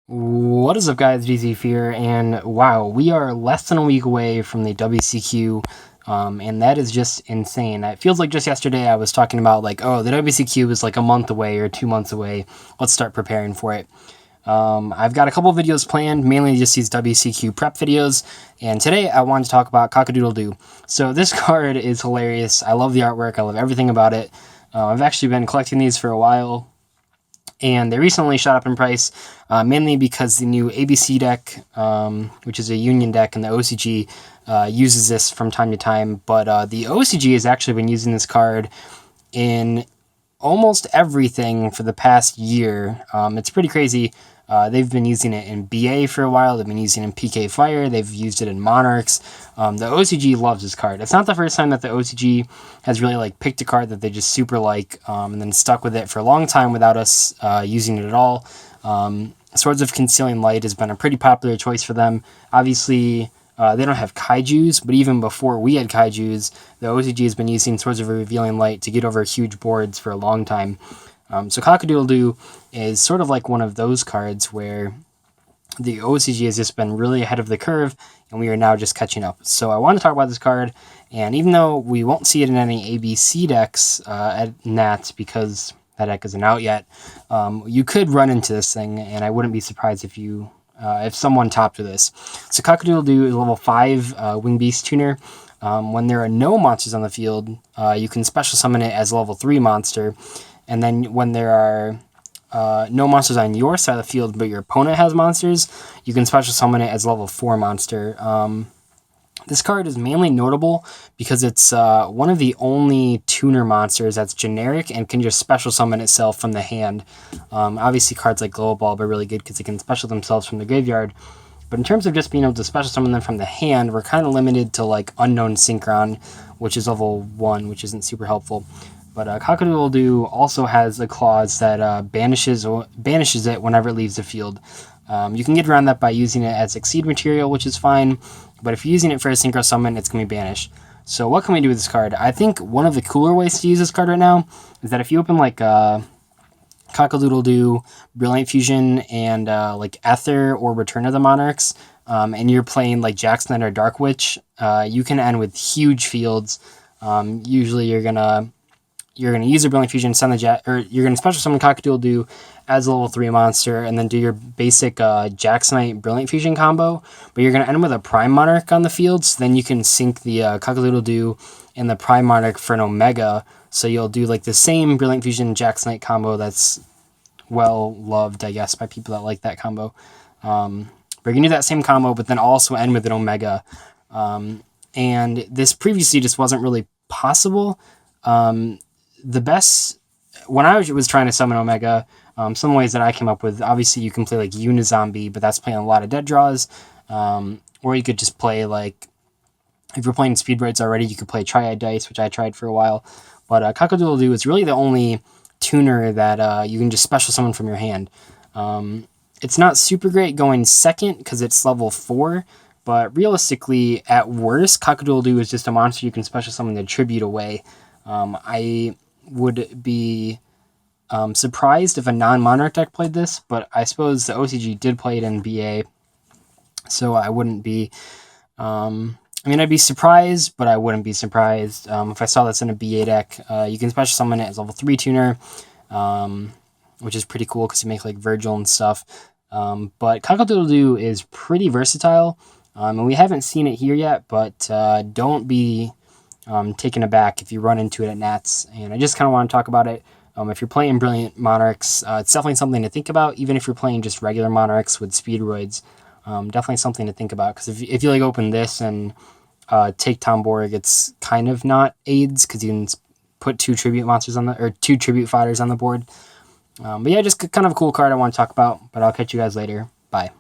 What is up, guys? GZ here, and wow, we are less than a week away from the WCQ, and that is just insane. It feels like just yesterday I was talking about like, oh, the WCQ is like a month away or 2 months away. Let's start preparing for it. I've got a couple videos planned, mainly just these WCQ prep videos, and today I wanted to talk about Cockadoodledoo. So this card is hilarious. I love the artwork. I love everything about it. I've actually been collecting these for a while, and they recently shot up in price, mainly because the new ABC deck, which is a Union deck, and the OCG uses this from time to time. But the OCG has actually been using this card in almost everything for the past year. It's pretty crazy. They've been using it in BA for a while. They've been using it in PK Fire. They've used it in Monarchs. The OCG loves this card. It's not the first time that the OCG has really like picked a card that they just super like, and then stuck with it for a long time without us using it at all. Swords of Concealing Light has been a pretty popular choice for them. Obviously, they don't have kaijus, but even before we had kaijus, the OCG has been using Swords of Revealing Light to get over huge boards for a long time. So Cockadoodledoo is sort of like one of those cards where the OCG has just been really ahead of the curve, and we are now just catching up. So I want to talk about this card, and even though we won't see it in any ABC decks at Nats because that deck isn't out yet, you could run into this thing, and I wouldn't be surprised if someone topped with this. So Cockadoodledoo is a level 5 Wing Beast tuner. When there are no monsters on the field, you can special summon it as a level 3 monster. And then when there are no monsters on your side of the field, but your opponent has monsters, you can special summon it as a level 4 monster. This card is mainly notable because it's one of the only tuner monsters that's generic and can just special summon itself from the hand. Obviously, cards like Glow Bulb are really good because they can special themselves from the graveyard. But in terms of just being able to special summon them from the hand, we're kind of limited to like Unknown Synchron, which is level 1, which isn't super helpful. But Cockadoodledoo also has a clause that banishes it whenever it leaves the field. You can get around that by using it as Exceed material, which is fine. But if you're using it for a Synchro Summon, it's going to be banished. So what can we do with this card? I think one of the cooler ways to use this card right now is that if you open like Cockadoodledoo, Brilliant Fusion, and like Ether or Return of the Monarchs, and you're playing like Jack's Knight or Dark Witch, you can end with huge fields. Usually you're gonna use a Brilliant Fusion, you're gonna special summon Cockadoodledoo as a level 3 monster, and then do your basic Jack's Knight Brilliant Fusion combo. But you're gonna end with a Prime Monarch on the field, so then you can sync the Cockadoodledoo and the Prime Monarch for an Omega. So you'll do like the same Brilliant Fusion Jack's Knight combo that's well loved, I guess, by people that like that combo. But you're gonna do that same combo, but then also end with an Omega. And this previously just wasn't really possible. The best, when I was trying to summon Omega, some ways that I came up with, obviously you can play like Unizombie, but that's playing a lot of dead draws. Or you could just play like, if you're playing Speedroids already, you could play Triad Dice, which I tried for a while. But Cockadoodledoo is really the only tuner that you can just special summon from your hand. It's not super great going second because it's level 4, but realistically, at worst, Cockadoodledoo is just a monster you can special summon the tribute away. I would be surprised if a non-Monarch deck played this, but I suppose the OCG did play it in BA, so I wouldn't be... I'd be surprised, but I wouldn't be surprised if I saw this in a BA deck. You can special summon it as level 3 tuner, which is pretty cool because you make like Virgil and stuff. But Cockadoodledoo is pretty versatile, and we haven't seen it here yet, but don't be taken aback if you run into it at Nats. And I just kind of want to talk about it. If you're playing Brilliant Monarchs, it's definitely something to think about, even if you're playing just regular Monarchs with Speedroids. Definitely something to think about, because if you like open this and take Tomborg, it's kind of not AIDS because you can put 2 tribute monsters on or 2 tribute fighters on the board. But yeah, just kind of a cool card I want to talk about, but I'll catch you guys later. Bye.